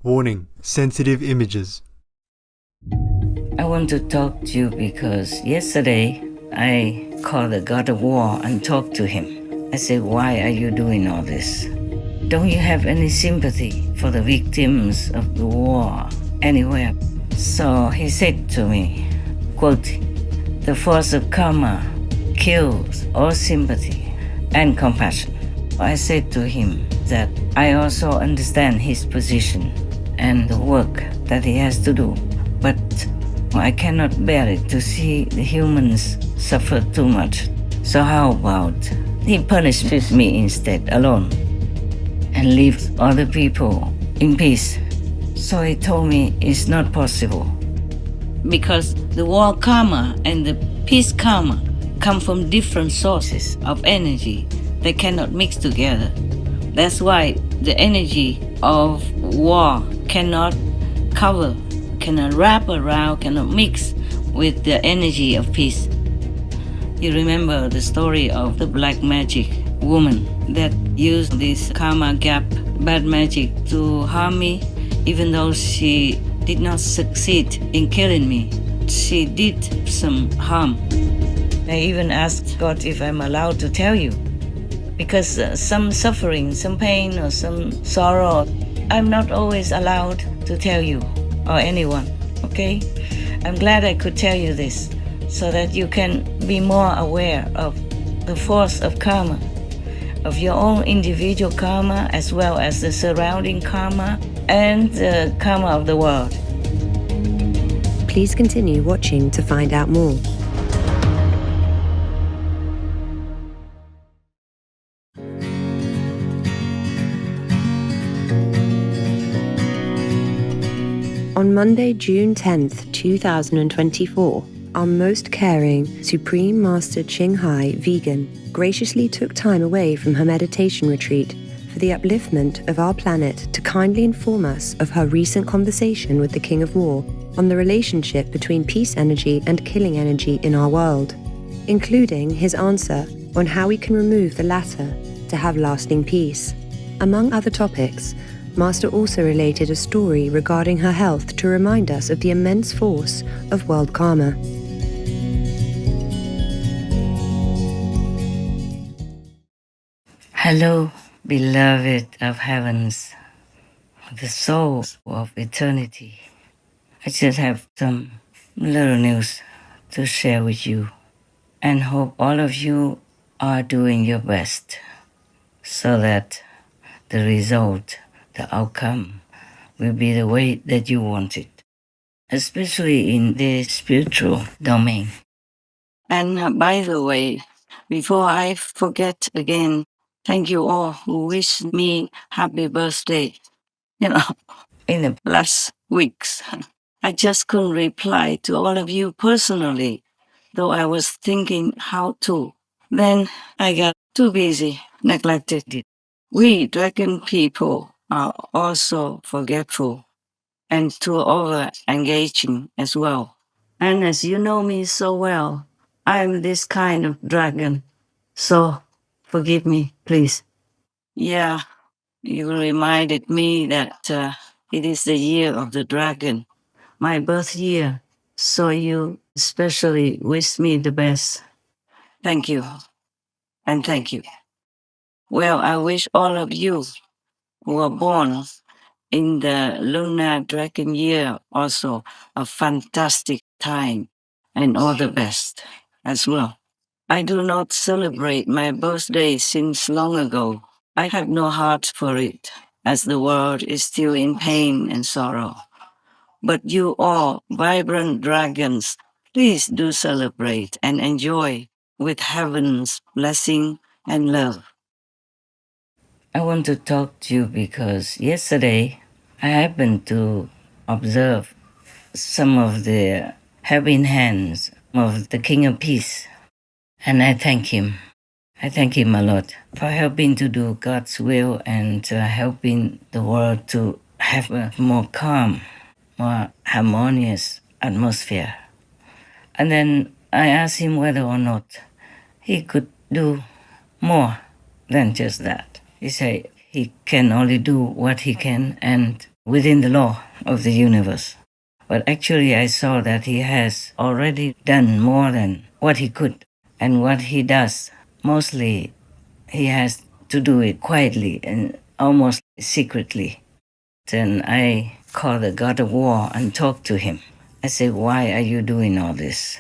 Warning: sensitive images. I want to talk to you because yesterday I called the God of War and talked to him. I said, "Why are you doing all this? Don't you have any sympathy for the victims of the war anywhere?" So he said to me, quote, "The force of karma kills all sympathy and compassion." I said to him that I also understand his position and the work that he has to do, but I cannot bear it to see the humans suffer too much. So how about he punishes me instead alone and leaves other people in peace? So he told me it's not possible because the war karma and the peace karma come from different sources of energy. They cannot mix together. That's why the energy of war cannot cover, cannot wrap around, cannot mix with the energy of peace. You remember the story of the black magic woman that used this karma gap, bad magic, to harm me, even though she did not succeed in killing me. She did some harm. I even asked God if I'm allowed to tell you, because some suffering, some pain, or some sorrow, I'm not always allowed to tell you or anyone, okay? I'm glad I could tell you this so that you can be more aware of the force of karma, of your own individual karma as well as the surrounding karma and the karma of the world. Please continue watching to find out more. On Monday, June 10th, 2024, our most caring Supreme Master Ching Hai Vegan graciously took time away from her meditation retreat for the upliftment of our planet to kindly inform us of her recent conversation with the King of War on the relationship between peace energy and killing energy in our world, including his answer on how we can remove the latter to have lasting peace. Among other topics, Master also related a story regarding her health to remind us of the immense force of world karma. Hello, beloved of heavens, the souls of eternity. I just have some little news to share with you and hope all of you are doing your best so that the result, the outcome, will be the way that you want it, especially in the spiritual domain. And by the way, before I forget again, thank you all who wished me happy birthday. You know, in the last weeks, I just couldn't reply to all of you personally, though I was thinking how to. Then I got too busy, neglected it. We dragon people are also forgetful and too over engaging as well. And as you know me so well, I'm this kind of dragon. So forgive me, please. Yeah, you reminded me that it is the year of the dragon, my birth year. So you especially wish me the best. Thank you. And thank you. Well, I wish all of you who are born in the lunar dragon year also a fantastic time and all the best as well. I do not celebrate my birthday since long ago. I have no heart for it, as the world is still in pain and sorrow. But you all, vibrant dragons, please do celebrate and enjoy with heaven's blessing and love. I want to talk to you because yesterday I happened to observe some of the helping hands of the King of Peace, and I thank him. I thank him a lot for helping to do God's will and helping the world to have a more calm, more harmonious atmosphere. And then I asked him whether or not he could do more than just that. He said he can only do what he can, and within the law of the universe. But actually, I saw that he has already done more than what he could. And what he does, mostly he has to do it quietly and almost secretly. Then I called the god of war and talked to him. I said, "Why are you doing all this?"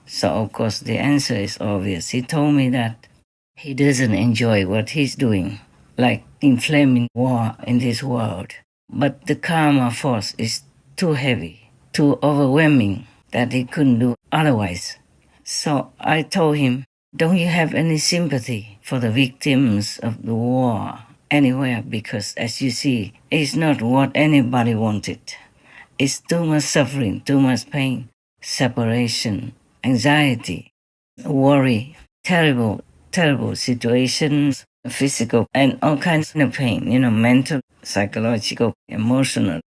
So, of course, the answer is obvious. He told me that he doesn't enjoy what he's doing, like inflaming war in this world. But the karma force is too heavy, too overwhelming that he couldn't do otherwise. So I told him, "Don't you have any sympathy for the victims of the war anywhere? Because as you see, it's not what anybody wanted. It's too much suffering, too much pain, separation, anxiety, worry, terrible, terrible situations, physical, and all kinds of pain, mental, psychological, emotional."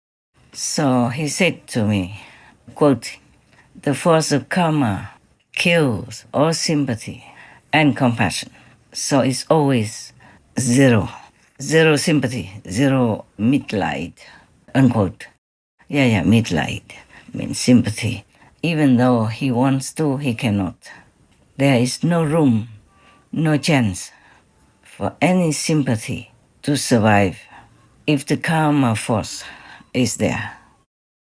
So he said to me, quote, "The force of karma kills all sympathy and compassion. So it's always zero. Zero sympathy, zero mitleid," unquote. Yeah, mitleid means sympathy. Even though he wants to, he cannot. There is no room, no chance for any sympathy to survive if the karma force is there.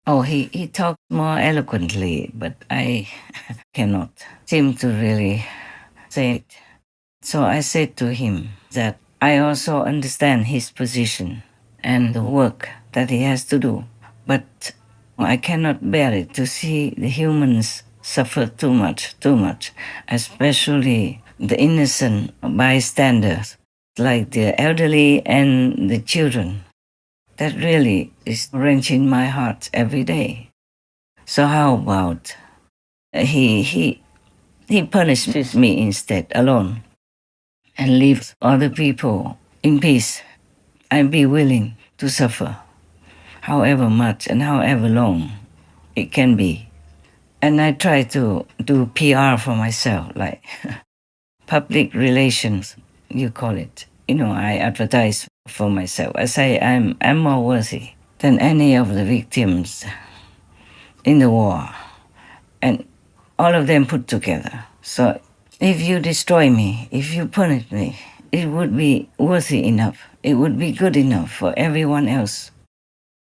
Oh, he talked more eloquently, but I cannot seem to really say it. So I said to him that I also understand his position and the work that he has to do, but I cannot bear it to see the humans suffer too much, especially the innocent bystanders, like the elderly and the children. That really is wrenching my heart every day. So how about he punishes me instead alone and leaves other people in peace? I'd be willing to suffer however much and however long it can be. And I try to do PR for myself, like public relations, you call it. I advertise for myself. I say I'm more worthy than any of the victims in the war, and all of them put together. So if you destroy me, if you punish me, it would be worthy enough. It would be good enough for everyone else.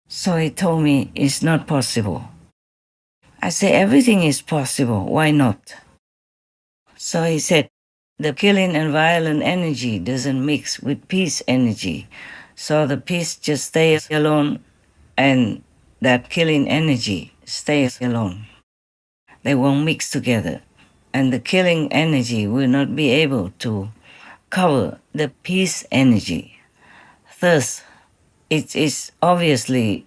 So he told me it's not possible. I say everything is possible. Why not? So he said the killing and violent energy doesn't mix with peace energy. So the peace just stays alone and that killing energy stays alone. They won't mix together. And the killing energy will not be able to cover the peace energy. Thus, it is obviously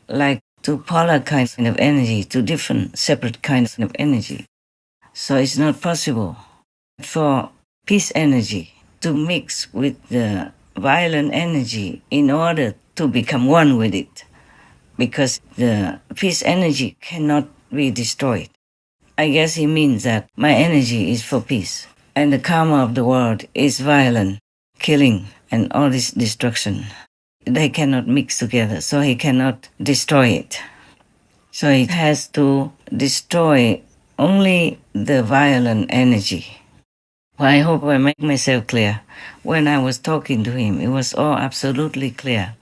like two polar kinds of energy, two different separate kinds of energy. So it's not possible for peace energy to mix with the violent energy in order to become one with it, because the peace energy cannot be destroyed. I guess he means that my energy is for peace, and the karma of the world is violent, killing, and all this destruction. They cannot mix together, so he cannot destroy it. So he has to destroy only the violent energy. Well, I hope I make myself clear. When I was talking to him, it was all absolutely clear.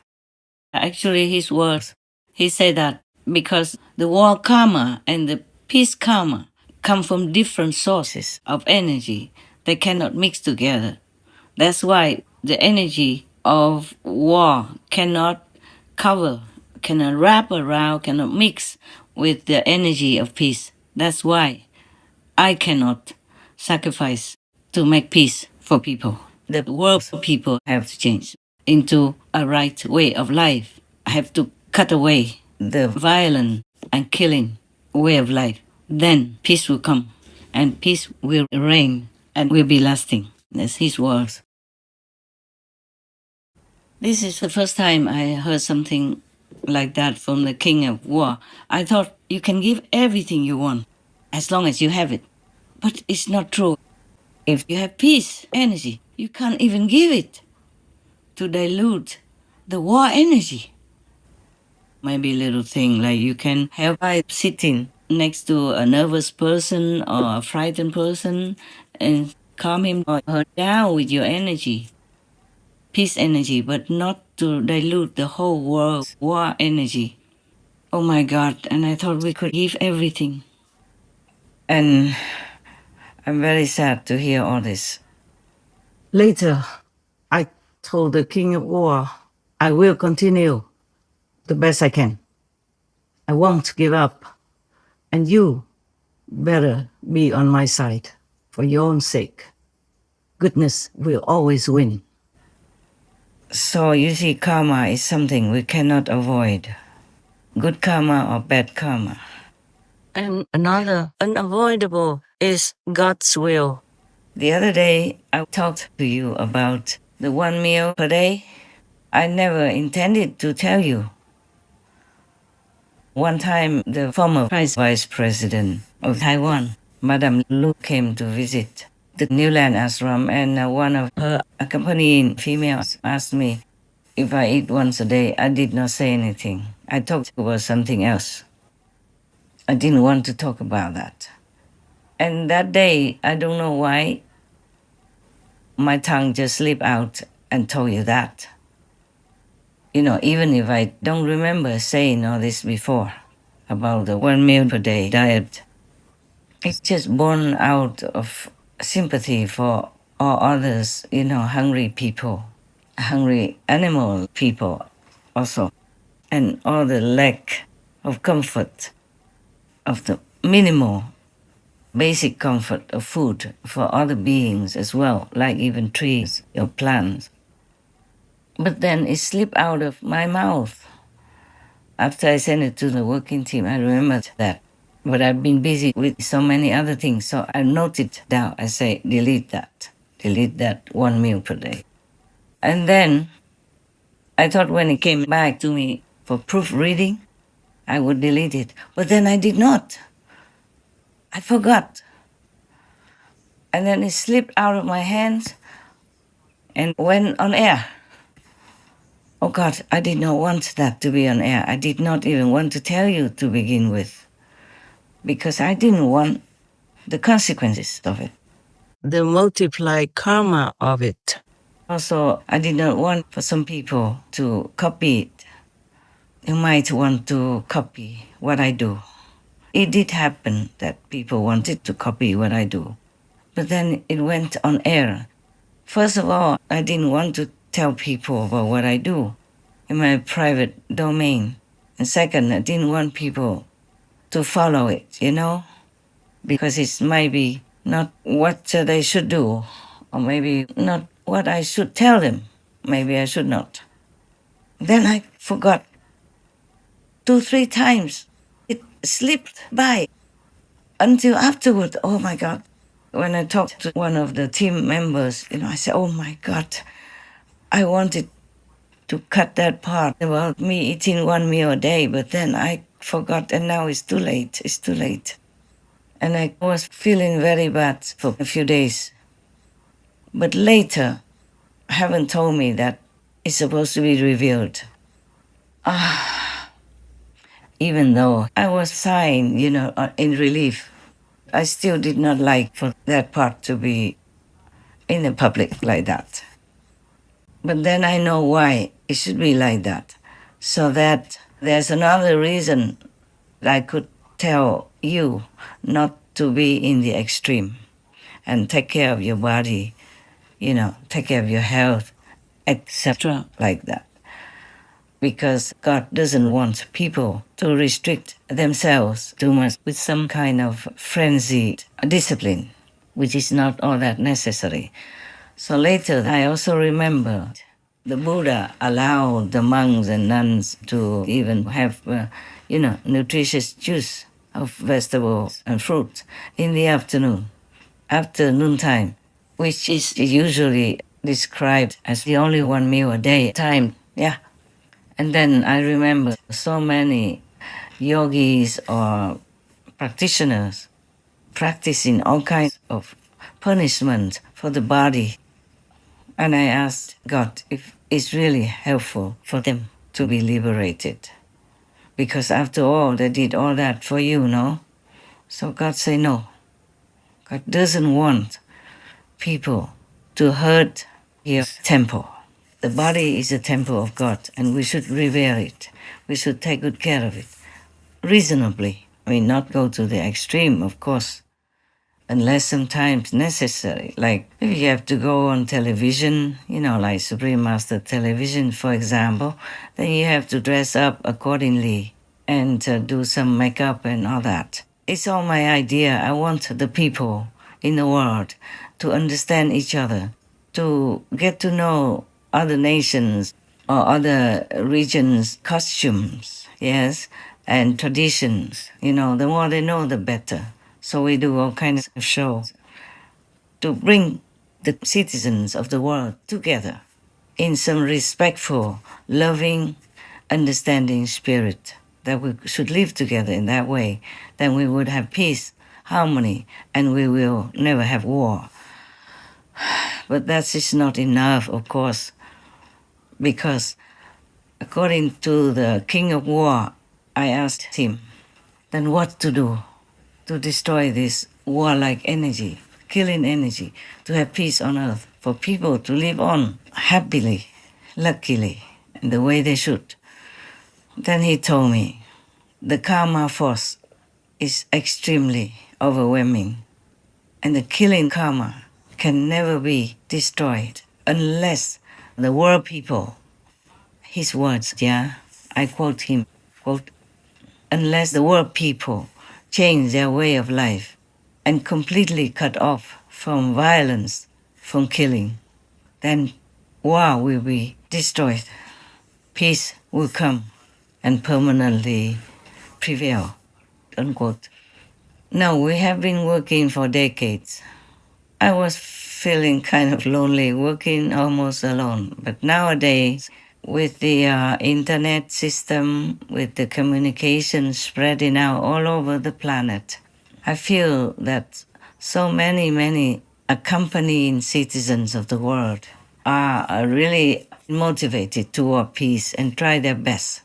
Actually, his words, he said that because the war karma and the peace karma come from different sources of energy, they cannot mix together. That's why the energy of war cannot cover, cannot wrap around, cannot mix with the energy of peace. That's why I cannot sacrifice to make peace for people. The world people have to change into a right way of life. I have to cut away the violent and killing way of life. Then peace will come, and peace will reign and will be lasting. That's his words. This is the first time I heard something like that from the king of war. I thought you can give everything you want as long as you have it. But it's not true. If you have peace energy, you can't even give it to dilute the war energy. Maybe little thing like you can help by sitting next to a nervous person or a frightened person and calm him or her down with your energy, peace energy, but not to dilute the whole world's war energy. Oh my God, and I thought we could give everything. And I'm very sad to hear all this. Later, I told the King of War, I will continue the best I can. I won't give up. And you better be on my side for your own sake. Goodness will always win. So you see, karma is something we cannot avoid. Good karma or bad karma. And another unavoidable is God's will. The other day, I talked to you about the 1 meal per day. I never intended to tell you. One time, the former vice president of Taiwan, Madame Lu, came to visit the New Land ashram, and one of her accompanying females asked me if I eat once a day. I did not say anything. I talked about something else. I didn't want to talk about that. And that day, I don't know why, my tongue just slipped out and told you that. You know, even if I don't remember saying all this before about the 1 meal per day diet, it's just born out of sympathy for all others, you know, hungry people, hungry animal people also, and all the lack of comfort, of the minimal basic comfort of food for other beings as well, like even trees or plants. But then it slipped out of my mouth. After I sent it to the working team, I remembered that. But I've been busy with so many other things, so I noted down. I say, delete that 1 meal per day. And then I thought when it came back to me for proofreading, I would delete it. But then I did not. I forgot. And then it slipped out of my hands and went on air. Oh God, I did not want that to be on air. I did not even want to tell you to begin with, because I didn't want the consequences of it, the multiplied karma of it. Also, I did not want for some people to copy it. You might want to copy what I do. It did happen that people wanted to copy what I do, but then it went on air. First of all, I didn't want to tell people about what I do in my private domain. And second, I didn't want people to follow it, you know, because it might be not what they should do, or maybe not what I should tell them. Maybe I should not. Then I forgot 2-3 times. It slipped by until afterward. Oh my God. When I talked to one of the team members, you know, I said, oh my God, I wanted to cut that part about me eating 1 meal a day, but then I forgot, and now it's too late. It's too late. And I was feeling very bad for a few days. But later, heaven told me that it's supposed to be revealed. Even though I was sighing, you know, in relief, I still did not like for that part to be in the public like that. But then I know why it should be like that. So that there's another reason I could tell you not to be in the extreme and take care of your body, you know, take care of your health, etc. like that. Because God doesn't want people to restrict themselves too much with some kind of frenzied discipline, which is not all that necessary. So later, I also remembered the Buddha allowed the monks and nuns to even have, nutritious juice of vegetables and fruit in the afternoon, after noontime, which is usually described as the only 1 meal a day time. Yeah. And then I remember so many yogis or practitioners practicing all kinds of punishment for the body. And I asked God if it's really helpful for them to be liberated. because after all, they did all that for you, no? So God say no. God doesn't want people to hurt His temple. The body is a temple of God, and we should revere it. We should take good care of it, reasonably. I mean, not go to the extreme, of course, unless sometimes necessary. Like if you have to go on television, like Supreme Master Television, for example, then you have to dress up accordingly and do some makeup and all that. It's all my idea. I want the people in the world to understand each other, to get to know other nations or other regions' costumes, yes, and traditions. The more they know, the better. So we do all kinds of shows to bring the citizens of the world together in some respectful, loving, understanding spirit, that we should live together in that way. Then we would have peace, harmony, and we will never have war. But that is not enough, of course, because according to the king of war, I asked him, then what to do to destroy this warlike energy, killing energy, to have peace on earth, for people to live on happily, luckily, in the way they should. Then he told me, the karma force is extremely overwhelming, and the killing karma can never be destroyed unless the world people, his words, I quote him, quote, unless the world people change their way of life and completely cut off from violence, from killing, then war will be destroyed. Peace will come and permanently prevail, unquote. Now, we have been working for decades. I was feeling kind of lonely, working almost alone. But nowadays, with the internet system, with the communication spreading out all over the planet, I feel that so many accompanying citizens of the world are really motivated toward peace and try their best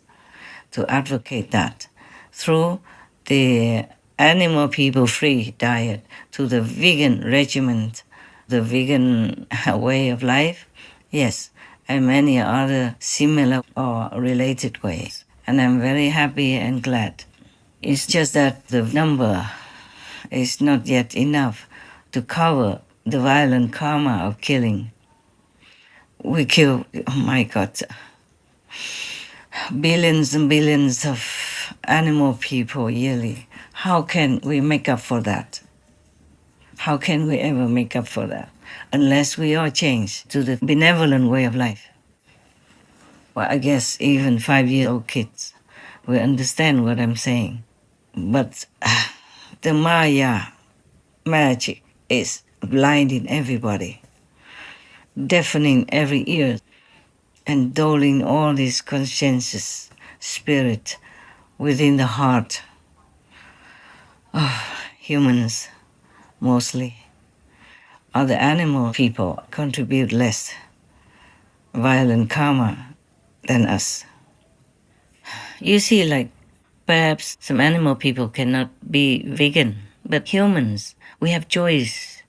to advocate that through the animal people free diet to the vegan regiment, the vegan way of life, yes, and many other similar or related ways. And I'm very happy and glad. It's just that the number is not yet enough to cover the violent karma of killing. We kill, oh my God, billions and billions of animal people yearly. How can we make up for that? How can we ever make up for that? Unless we all change to the benevolent way of life. Well, I guess even 5-year-old kids will understand what I'm saying. But the Maya magic is blinding everybody, deafening every ear, and dulling all this conscientious spirit within the heart of humans, mostly. Other animal people contribute less violent karma than us. You see, like, perhaps some animal people cannot be vegan, but humans, we have choice.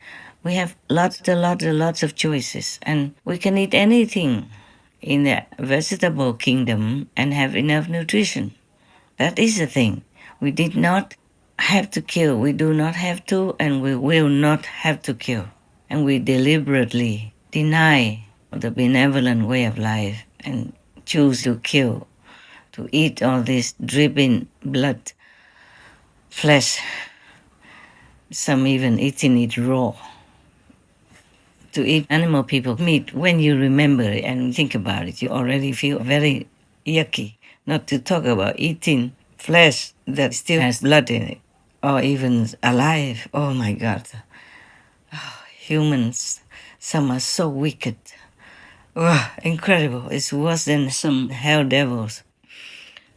We have lots of choices, and we can eat anything in the vegetable kingdom and have enough nutrition. That is the thing. We did not have to kill. We do not have to, and we will not have to kill. And we deliberately deny the benevolent way of life and choose to kill, to eat all this dripping blood, flesh, some even eating it raw. To eat animal people meat, when you remember it and think about it, you already feel very yucky. Not to talk about eating flesh that still has blood in it, or even alive. Oh my God. Oh, humans, some are so wicked. Oh, incredible. It's worse than some hell devils.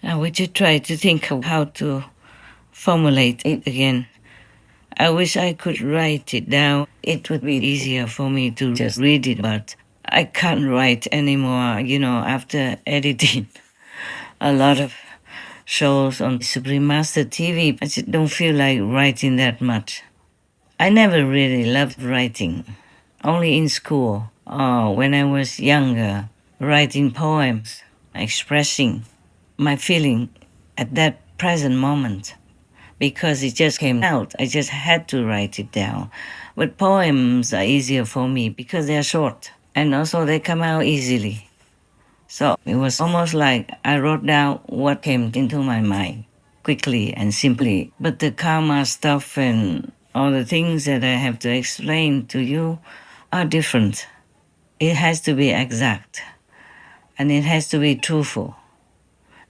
Now we should try to think of how to formulate it again. I wish I could write it down. It would be easier for me to just read it, but I can't write anymore, after editing a lot of shows on Supreme Master TV. I just don't feel like writing that much. I never really loved writing, only in school or when I was younger, writing poems, expressing my feeling at that present moment. Because it just came out, I just had to write it down. But poems are easier for me because they're short and also they come out easily. So it was almost like I wrote down what came into my mind quickly and simply. But the karma stuff and all the things that I have to explain to you are different. It has to be exact and it has to be truthful.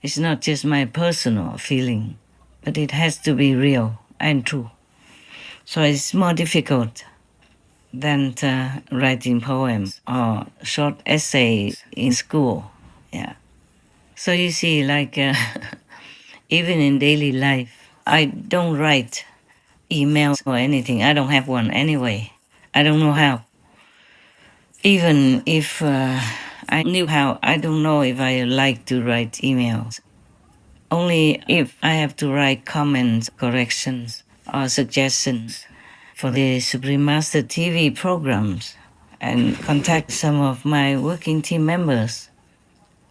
It's not just my personal feeling, but it has to be real and true. So it's more difficult than writing poems or short essays in school. Yeah. So you see, like even in daily life, I don't write emails or anything. I don't have one anyway. I don't know how. Even if I knew how, I don't know if I like to write emails. Only if I have to write comments, corrections, or suggestions for the Supreme Master TV programs and contact some of my working team members.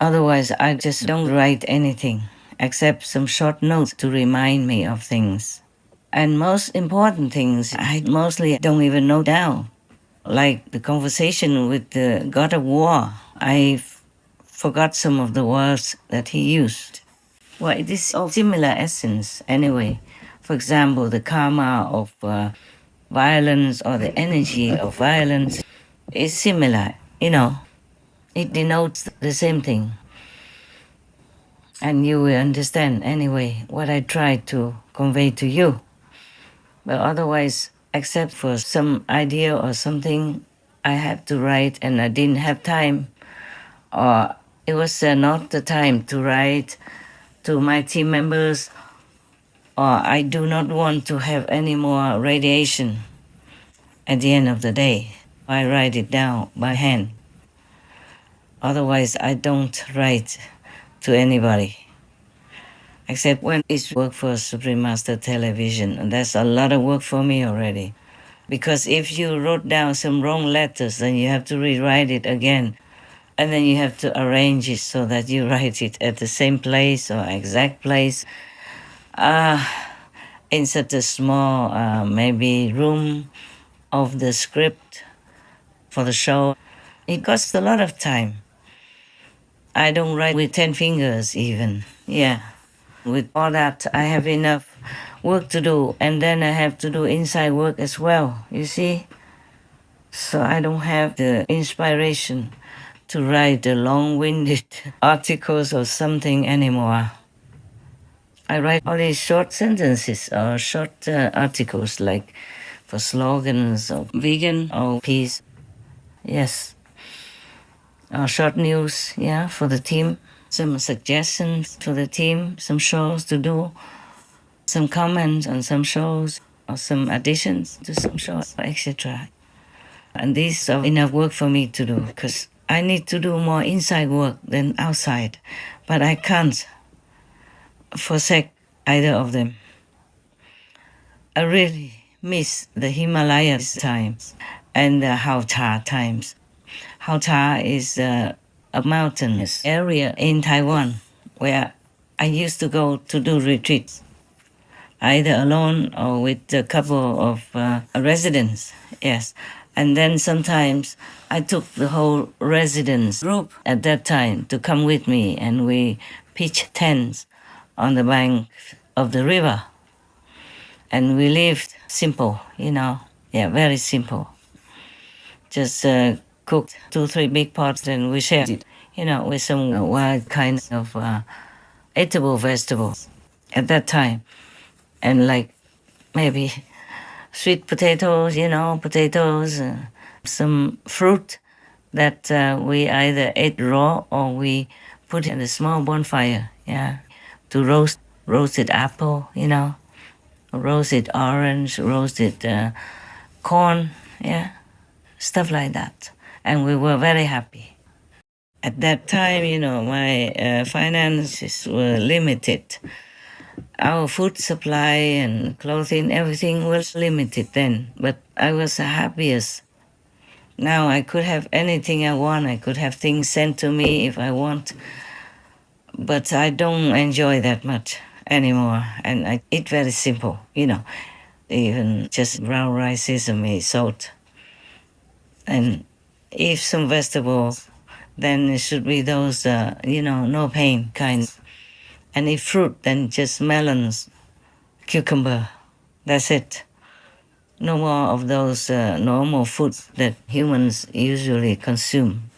Otherwise, I just don't write anything except some short notes to remind me of things. And most important things, I mostly don't even note down. Like the conversation with the God of War, I forgot some of the words that he used. Well, it is of similar essence anyway. For example, the karma of violence or the energy of violence is similar, you know. It denotes the same thing. And you will understand anyway what I try to convey to you. But otherwise, except for some idea or something I had to write and I didn't have time, or it was not the time to write to my team members, or I do not want to have any more radiation at the end of the day. I write it down by hand. Otherwise, I don't write to anybody. Except when it's work for Supreme Master Television. And that's a lot of work for me already. Because if you wrote down some wrong letters, then you have to rewrite it again. And then you have to arrange it so that you write it at the same place or exact place. In such a small, maybe room of the script for the show. It costs a lot of time. I don't write with 10 fingers even. Yeah. With all that, I have enough work to do, and then I have to do inside work as well, you see? So I don't have the inspiration to write the long-winded articles or something anymore. I write all these short sentences or short articles like for slogans or vegan or peace. Yes. Or short news, yeah, for the team. Some suggestions to the team, some shows to do, some comments on some shows, or some additions to some shows, etc. And these are enough work for me to do because I need to do more inside work than outside, but I can't forsake either of them. I really miss the Himalayas times and the Hauta times. Hauta is a mountainous area in Taiwan where I used to go to do retreats, either alone or with a couple of residents, yes. And then sometimes I took the whole residence group at that time to come with me, and we pitched tents on the bank of the river. And we lived simple, you know, yeah, very simple. Just cooked 2-3 big pots and we shared it, you know, with some wild kinds of eatable vegetables at that time. And like maybe sweet potatoes, you know, potatoes, some fruit that we either ate raw or we put in a small bonfire, yeah, to roasted apple, you know, roasted orange, roasted corn, yeah, stuff like that. And we were very happy. At that time, my finances were limited. Our food supply and clothing, everything was limited then. But I was the happiest. Now I could have anything I want. I could have things sent to me if I want. But I don't enjoy that much anymore. And I eat very simple, even just brown rice, sesame, salt. And if some vegetables, then it should be those, no pain kind. And if fruit, then just melons, cucumber. That's it. No more of those normal foods that humans usually consume.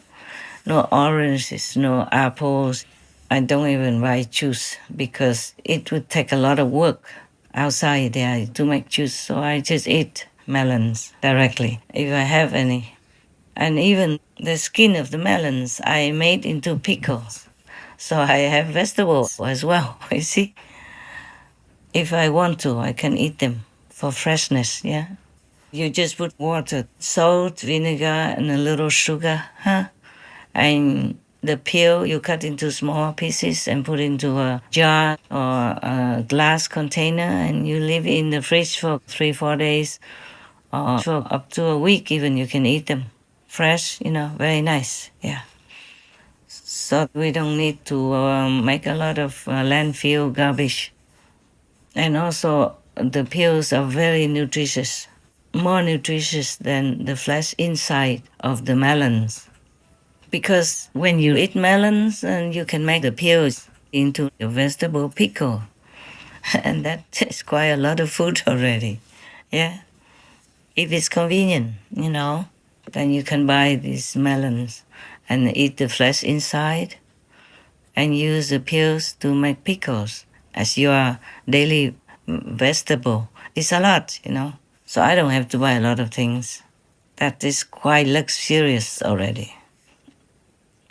No oranges, no apples. I don't even buy juice because it would take a lot of work outside there to make juice. So I just eat melons directly if I have any. And even the skin of the melons I made into pickles. So I have vegetables as well, you see. If I want to, I can eat them for freshness, yeah. You just put water, salt, vinegar, and a little sugar, huh? And the peel you cut into small pieces and put into a jar or a glass container, and you leave it in the fridge for 3-4 days or for up to a week even. You can eat them fresh, very nice, yeah. So we don't need to make a lot of landfill garbage. And also the peels are very nutritious, more nutritious than the flesh inside of the melons. Because when you eat melons, and you can make the peels into a vegetable pickle. And that is quite a lot of food already. Yeah. If it's convenient, then you can buy these melons and eat the flesh inside and use the peels to make pickles as your daily vegetable. It's a lot, So I don't have to buy a lot of things. That is quite luxurious already.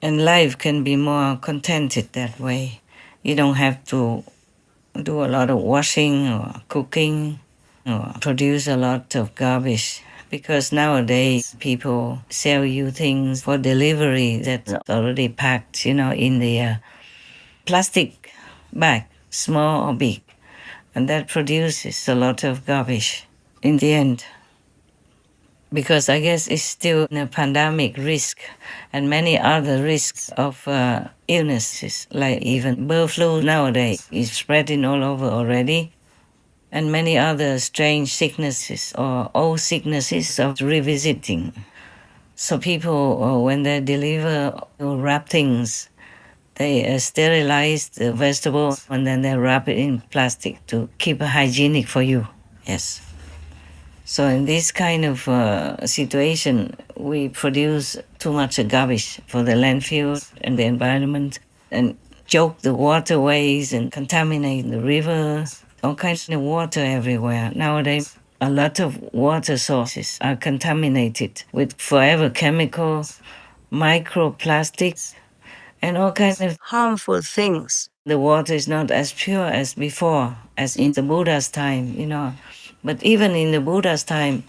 And life can be more contented that way. You don't have to do a lot of washing or cooking or produce a lot of garbage. Because nowadays people sell you things for delivery that's already packed, in the plastic bag, small or big. And that produces a lot of garbage in the end. Because I guess it's still a pandemic risk and many other risks of illnesses, like even bird flu nowadays is spreading all over already, and many other strange sicknesses or old sicknesses are revisiting. So people, when they deliver or wrap things, they sterilize the vegetable and then they wrap it in plastic to keep it hygienic for you. Yes. So in this kind of situation, we produce too much garbage for the landfill and the environment, and choke the waterways and contaminate the rivers, all kinds of water everywhere. Nowadays, a lot of water sources are contaminated with forever chemicals, microplastics, and all kinds of harmful things. The water is not as pure as before, as in the Buddha's time. But even in the Buddha's time,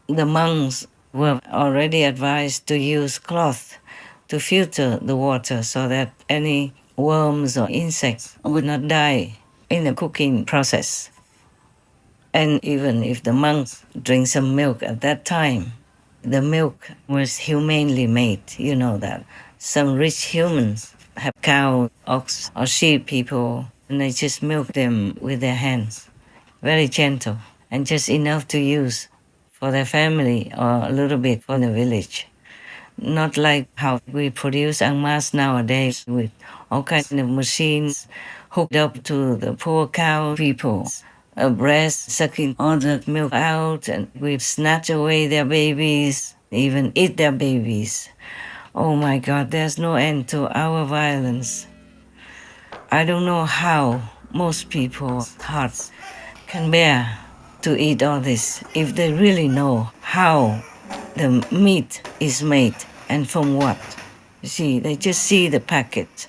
the monks were already advised to use cloth to filter the water so that any worms or insects would not die in the cooking process. And even if the monks drink some milk at that time, the milk was humanely made, you know that. Some rich humans have cow, ox, or sheep people, and they just milk them with their hands, very gentle, and just enough to use for their family or a little bit for the village. Not like how we produce en masse nowadays with all kinds of machines hooked up to the poor cow people, a breast sucking all the milk out, and we snatch away their babies, even eat their babies. Oh my God, there's no end to our violence. I don't know how most people's hearts can bear to eat all this if they really know how the meat is made and from what. You see, they just see the packet.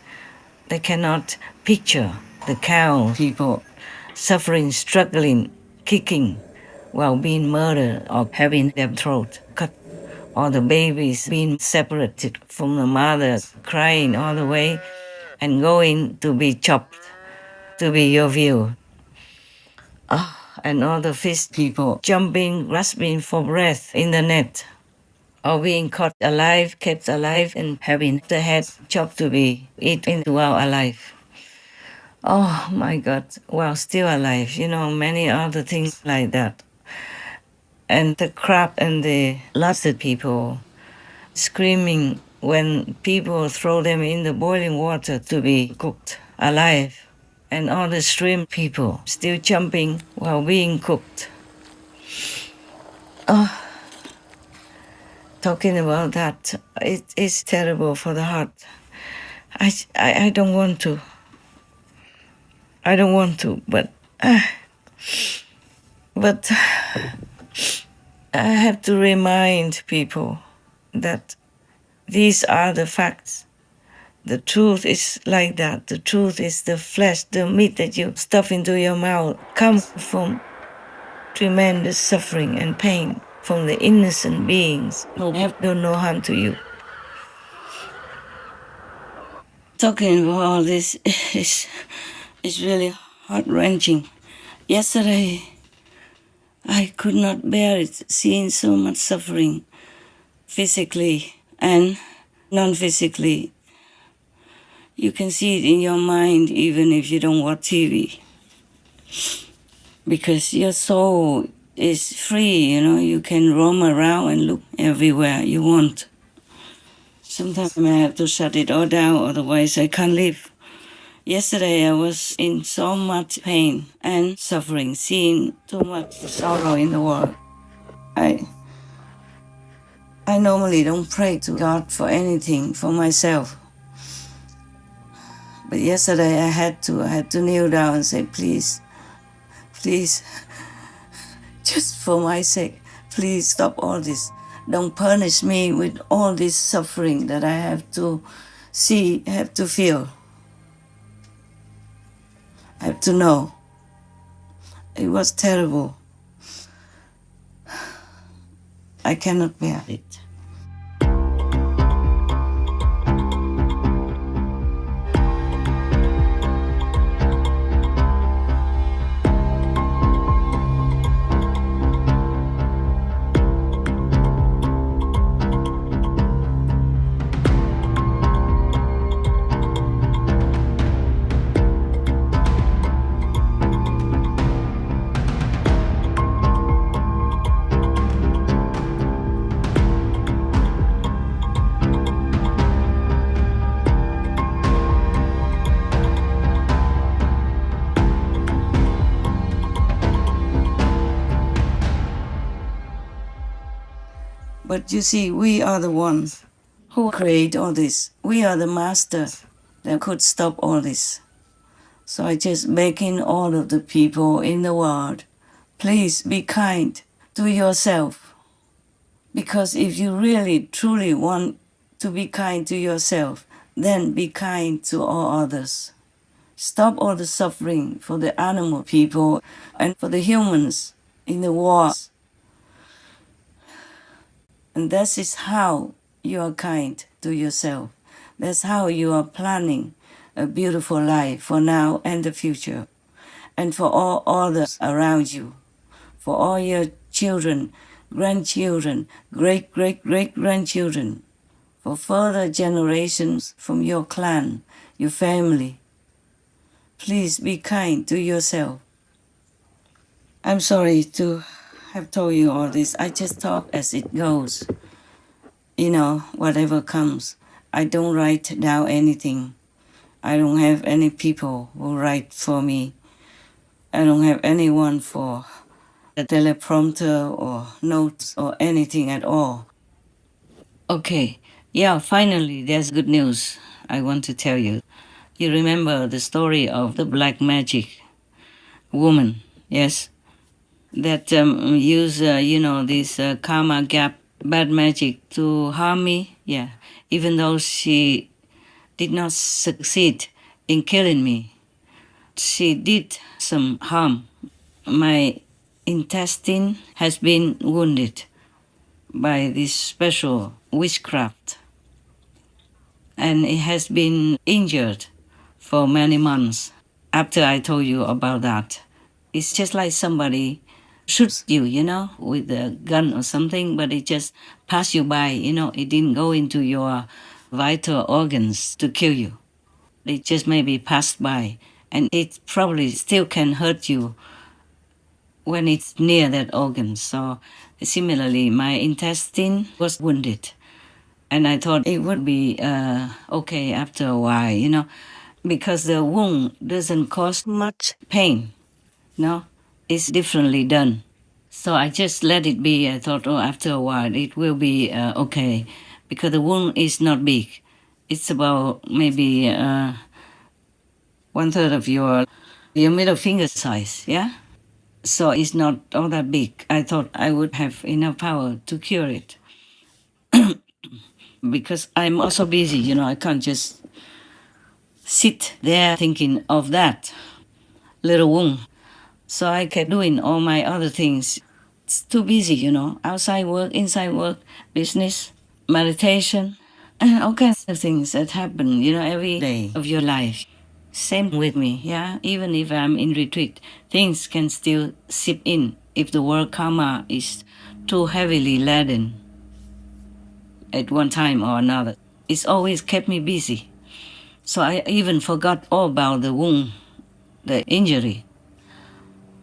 They cannot picture the cow people suffering, struggling, kicking while being murdered or having their throat cut or the babies being separated from the mother, crying all the way and going to be chopped, to be your view. And all the fish people jumping, grasping for breath in the net, or being caught alive, kept alive, and having the head chopped to be eaten while alive. Oh my God, while still alive, many other things like that. And the crab and the lobster people screaming when people throw them in the boiling water to be cooked alive. And all the shrimp people still jumping while being cooked. Oh, talking about that, it is terrible for the heart. I don't want to. I don't want to, but I have to remind people that these are the facts. The truth is like that. The truth is the flesh, the meat that you stuff into your mouth comes from tremendous suffering and pain from the innocent beings who have done no harm to you. Talking about all this is really heart-wrenching. Yesterday, I could not bear it, seeing so much suffering, physically and non-physically. You can see it in your mind even if you don't watch TV. Because your soul is free, you can roam around and look everywhere you want. Sometimes I have to shut it all down, otherwise I can't live. Yesterday I was in so much pain and suffering, seeing too much sorrow in the world. I normally don't pray to God for anything for myself. But yesterday I had to kneel down and say, please, just for my sake, please stop all this. Don't punish me with all this suffering that I have to see, have to feel. I have to know. It was terrible. I cannot bear it. But you see, we are the ones who create all this. We are the master that could stop all this. So I just begging all of the people in the world, please be kind to yourself. Because if you really, truly want to be kind to yourself, then be kind to all others. Stop all the suffering for the animal people and for the humans in the war. And that is how you are kind to yourself. That's how you are planning a beautiful life for now and the future. And for all others around you. For all your children, grandchildren, great-great-great-grandchildren. For further generations from your clan, your family. Please be kind to yourself. I'm sorry to have told you all this. I just talk as it goes. Whatever comes. I don't write down anything. I don't have any people who write for me. I don't have anyone for a teleprompter or notes or anything at all. Okay, finally there's good news I want to tell you. You remember the story of the black magic woman, yes? That use, this karma gap, bad magic to harm me, yeah. Even though she did not succeed in killing me, she did some harm. My intestine has been wounded. by this special witchcraft. And it has been injured for many months after I told you about that. It's just like somebody shoots you, with a gun or something, but it just passed you by, it didn't go into your vital organs to kill you. It just maybe passed by, and it probably still can hurt you when it's near that organ. So similarly, my intestine was wounded, and I thought it would be okay after a while, because the wound doesn't cause much pain. No, it's differently done. So I just let it be. I thought, oh, after a while it will be okay, because the wound is not big. It's about maybe 1/3 of your middle finger size, yeah? So it's not all that big. I thought I would have enough power to cure it. Because I'm also busy, I can't just sit there thinking of that little wound. So I kept doing all my other things. It's too busy, outside work, inside work, business, meditation, and all kinds of things that happen, every day of your life. Same with me, yeah? Even if I'm in retreat, things can still seep in if the work karma is too heavily laden at one time or another. It's always kept me busy. So I even forgot all about the wound, the injury,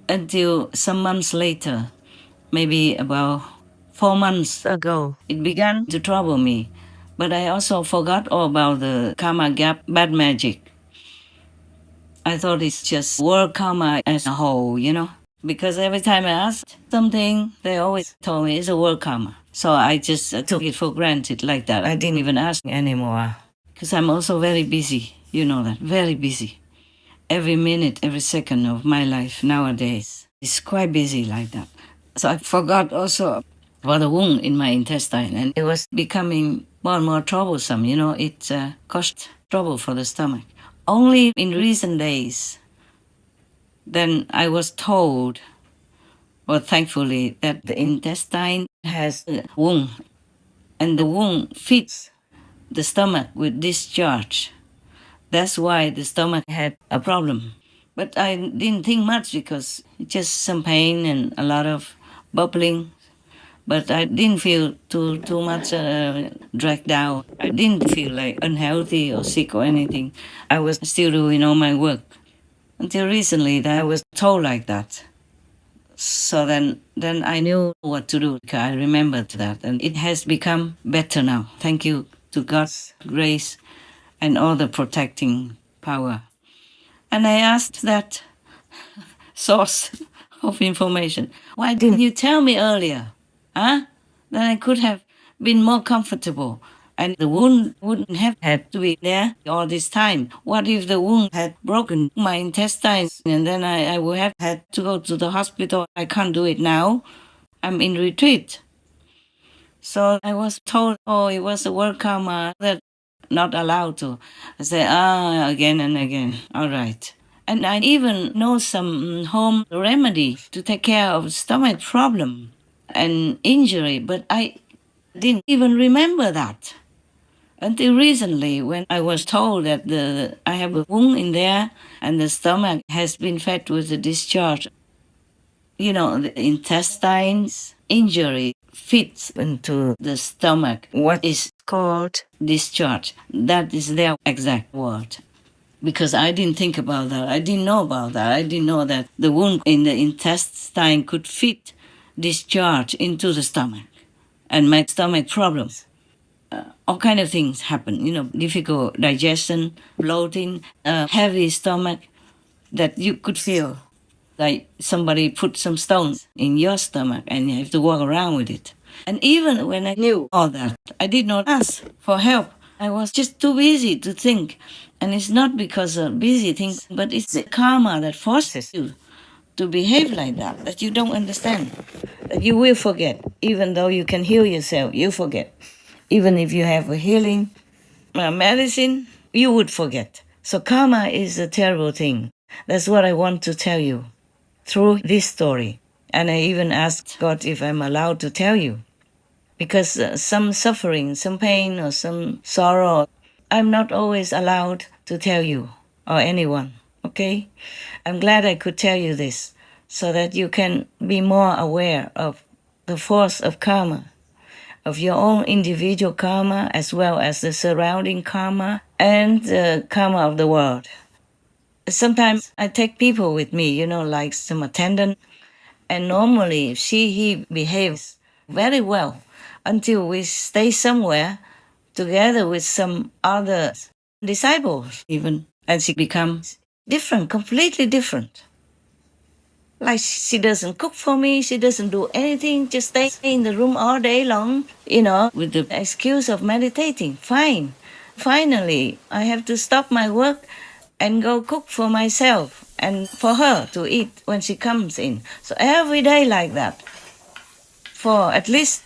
until some months later, maybe about 4 months ago, it began to trouble me. But I also forgot all about the karma gap, bad magic. I thought it's just world karma as a whole, because every time I asked something, they always told me it's a world karma. So I just took it for granted like that. I didn't even ask anymore, because I'm also very busy, that, very busy. Every minute, every second of my life nowadays is quite busy like that. So I forgot also about the wound in my intestine, and it was becoming more and more troublesome. It caused trouble for the stomach. Only in recent days, then I was told, well, thankfully, that the intestine has a wound, and the wound feeds the stomach with discharge. That's why the stomach had a problem. But I didn't think much because just some pain and a lot of bubbling. But I didn't feel too much dragged down. I didn't feel like unhealthy or sick or anything. I was still doing all my work. Until recently, that I was told like that. So then I knew what to do. I remembered that, and it has become better now. Thank you to God's grace and all the protecting power. And I asked that source of information, why didn't you tell me earlier? Huh? Then I could have been more comfortable, and the wound wouldn't have had to be there all this time. What if the wound had broken my intestines, and then I would have had to go to the hospital? I can't do it now. I'm in retreat. So I was told, oh, it was a work karma that not allowed to. I say, again and again. All right. And I even know some home remedy to take care of stomach problem and injury, but I didn't even remember that until recently when I was told that I have a wound in there and the stomach has been fed with the discharge. The intestines injury fits into the stomach, what is called discharge. That is their exact word. Because I didn't think about that. I didn't know about that. I didn't know that the wound in the intestine could fit discharge into the stomach and make stomach problems. All kind of things happen, difficult digestion, bloating, heavy stomach that you could feel like somebody put some stones in your stomach and you have to walk around with it. And even when I knew all that, I did not ask for help. I was just too busy to think. And it's not because of busy things, but it's the karma that forces you to behave like that you don't understand. That you will forget. Even though you can heal yourself, you forget. Even if you have a healing medicine, you would forget. So karma is a terrible thing. That's what I want to tell you through this story. And I even asked God if I'm allowed to tell you, because some suffering, some pain, or some sorrow, I'm not always allowed to tell you or anyone, okay? I'm glad I could tell you this so that you can be more aware of the force of karma, of your own individual karma as well as the surrounding karma and the karma of the world. Sometimes I take people with me, like some attendant, and normally he behaves very well until we stay somewhere together with some other disciples even, and she becomes different, completely different. Like she doesn't cook for me, she doesn't do anything, just stay in the room all day long, with the excuse of meditating. Fine. Finally, I have to stop my work and go cook for myself and for her to eat when she comes in. So every day like that, for at least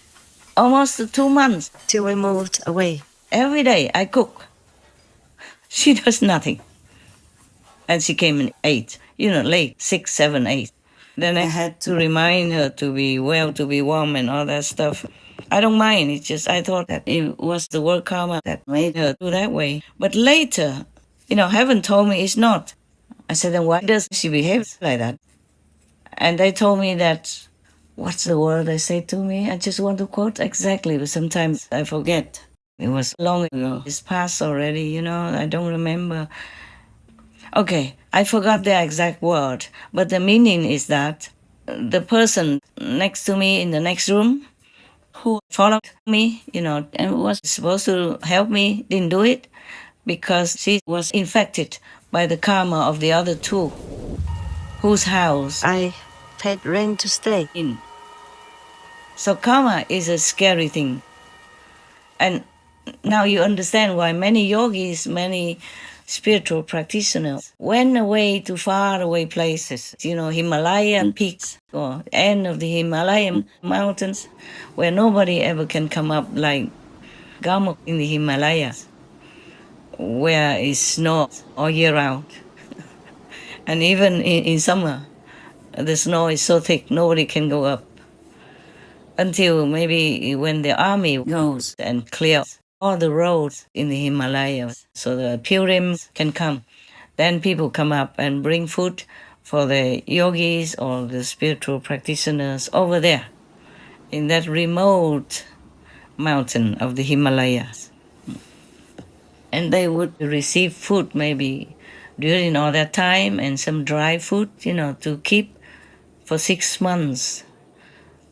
almost 2 months till we moved away. Every day I cook. She does nothing. And she came in 8, late, 6, 7, 8. Then I had to remind her to be well, to be warm and all that stuff. I don't mind. It's just I thought that it was the work karma that made her do that way. But later, heaven told me it's not. I said, then why does she behave like that? And they told me that, what's the word they say to me? I just want to quote exactly, but sometimes I forget. It was long ago. It's past already, I don't remember. Okay, I forgot the exact word, but the meaning is that the person next to me in the next room who followed me, and was supposed to help me, didn't do it because she was infected by the karma of the other two, whose house I paid rent to stay in. So karma is a scary thing. And now you understand why many yogis, many spiritual practitioners went away to far away places, Himalayan peaks or end of the Himalayan mountains where nobody ever can come up, like Gamok in the Himalayas, where it's snow all year round. And even in summer, the snow is so thick, nobody can go up. Until maybe when the army goes and clears all the roads in the Himalayas so the pilgrims can come. Then people come up and bring food for the yogis or the spiritual practitioners over there in that remote mountain of the Himalayas. And they would receive food maybe during all that time and some dry food, to keep for 6 months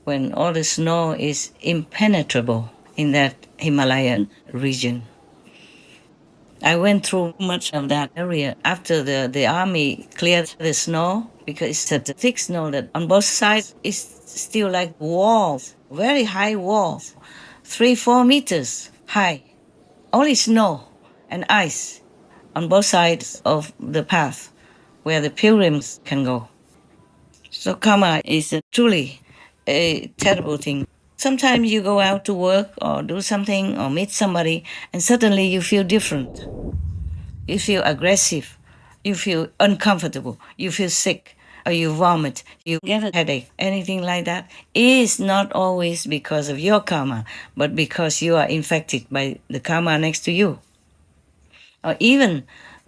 when all the snow is impenetrable in that Himalayan region. I went through much of that area after the army cleared the snow, because it's such a thick snow that on both sides it's still like walls, very high walls, 3-4 meters high. Only snow and ice on both sides of the path where the pilgrims can go. So karma is truly a terrible thing. Sometimes you go out to work or do something or meet somebody and suddenly you feel different. You feel aggressive. You feel uncomfortable. You feel sick or you vomit. You get a headache. Anything like that is not always because of your karma, but because you are infected by the karma next to you. Or even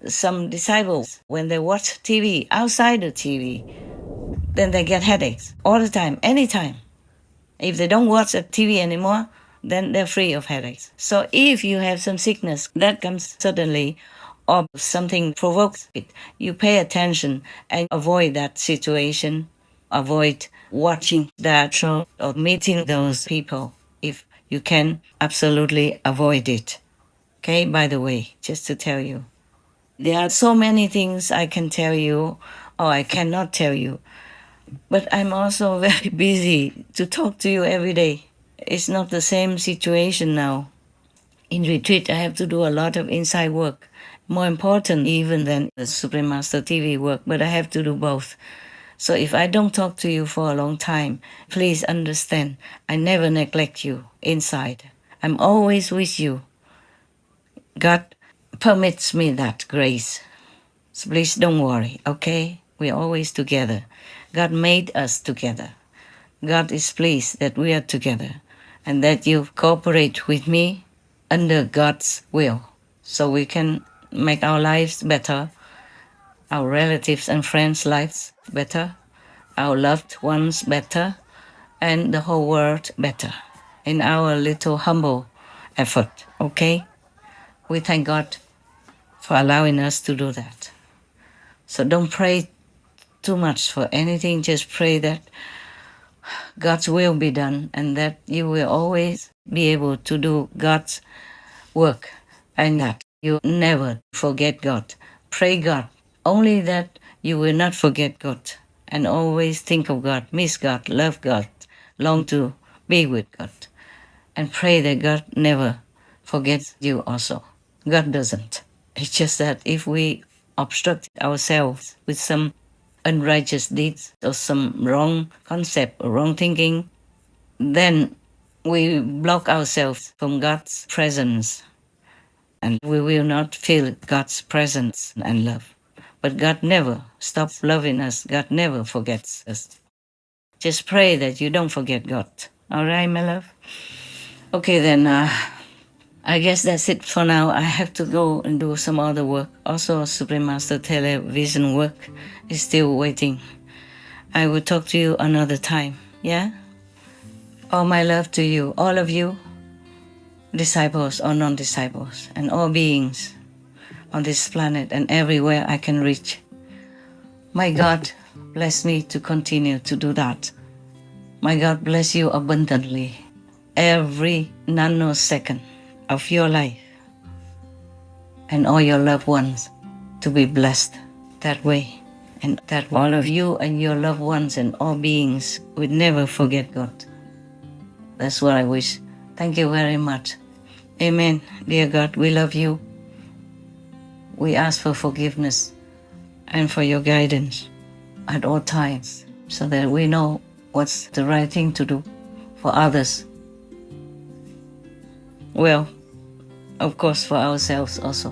some disciples, when they watch TV outside the TV, then they get headaches all the time, anytime. If they don't watch the TV anymore, then they're free of headaches. So if you have some sickness that comes suddenly or something provokes it, you pay attention and avoid that situation. Avoid watching that show or meeting those people. If you can, absolutely avoid it. Okay, by the way, just to tell you. There are so many things I can tell you or I cannot tell you. But I'm also very busy to talk to you every day. It's not the same situation now. In retreat, I have to do a lot of inside work, more important even than the SupremeMasterTV work, but I have to do both. So if I don't talk to you for a long time, please understand, I never neglect you inside. I'm always with you. God permits me that grace. So please don't worry, okay? We're always together. God made us together. God is pleased that we are together. and that you cooperate with me under God's will, so we can make our lives better, our relatives and friends' lives better, our loved ones better, and the whole world better in our little humble effort, okay? We thank God for allowing us to do that. So don't pray too much for anything, just pray that God's will be done and that you will always be able to do God's work and that you never forget God. Pray God, only that you will not forget God and always think of God, miss God, love God, long to be with God. And pray that God never forgets you also. God doesn't. It's just that if we obstruct ourselves with some unrighteous deeds or some wrong concept or wrong thinking, then we block ourselves from God's presence and we will not feel God's presence and love. But God never stops loving us. God never forgets us. Just pray that you don't forget God. All right, my love? Okay, then I guess that's it for now. I have to go and do some other work. Also, Supreme Master television work is still waiting. I will talk to you another time, yeah? All my love to you, all of you, disciples or non-disciples, and all beings on this planet and everywhere I can reach. My God bless me to continue to do that. My God bless you abundantly every nanosecond of your life and all your loved ones to be blessed that way, and that all of you and your loved ones and all beings would never forget God. That's what I wish. Thank you very much. Amen. Dear God, we love you. We ask for forgiveness and for your guidance at all times so that we know what's the right thing to do for others. Well, of course, for ourselves also.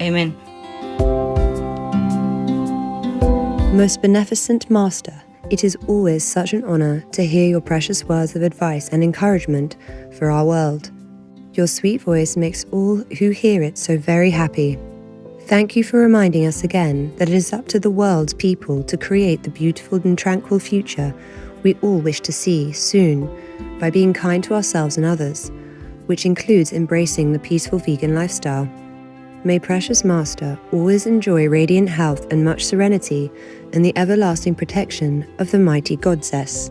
Amen. Most beneficent Master, it is always such an honor to hear your precious words of advice and encouragement for our world. Your sweet voice makes all who hear it so very happy. Thank you for reminding us again that it is up to the world's people to create the beautiful and tranquil future we all wish to see soon by being kind to ourselves and others, which includes embracing the peaceful vegan lifestyle. May Precious Master always enjoy radiant health and much serenity and the everlasting protection of the mighty Goddess.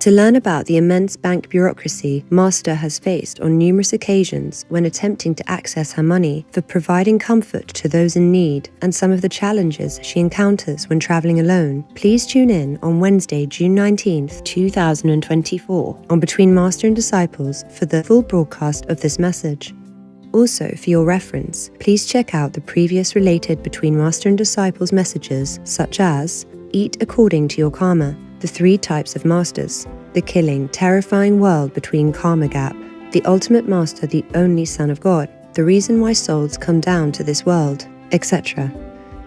To learn about the immense bank bureaucracy Master has faced on numerous occasions when attempting to access her money for providing comfort to those in need and some of the challenges she encounters when traveling alone, please tune in on Wednesday, June 19th, 2024 on Between Master and Disciples for the full broadcast of this message. Also, for your reference, please check out the previous related Between Master and Disciples messages such as Eat According to Your Karma, the 3 types of masters, the killing, terrifying world between karma gap, the ultimate master, the only Son of God, the reason why souls come down to this world, etc.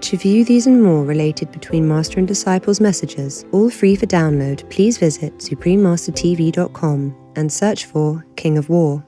To view these and more related Between Master and Disciples messages, all free for download, please visit SupremeMasterTV.com and search for King of War.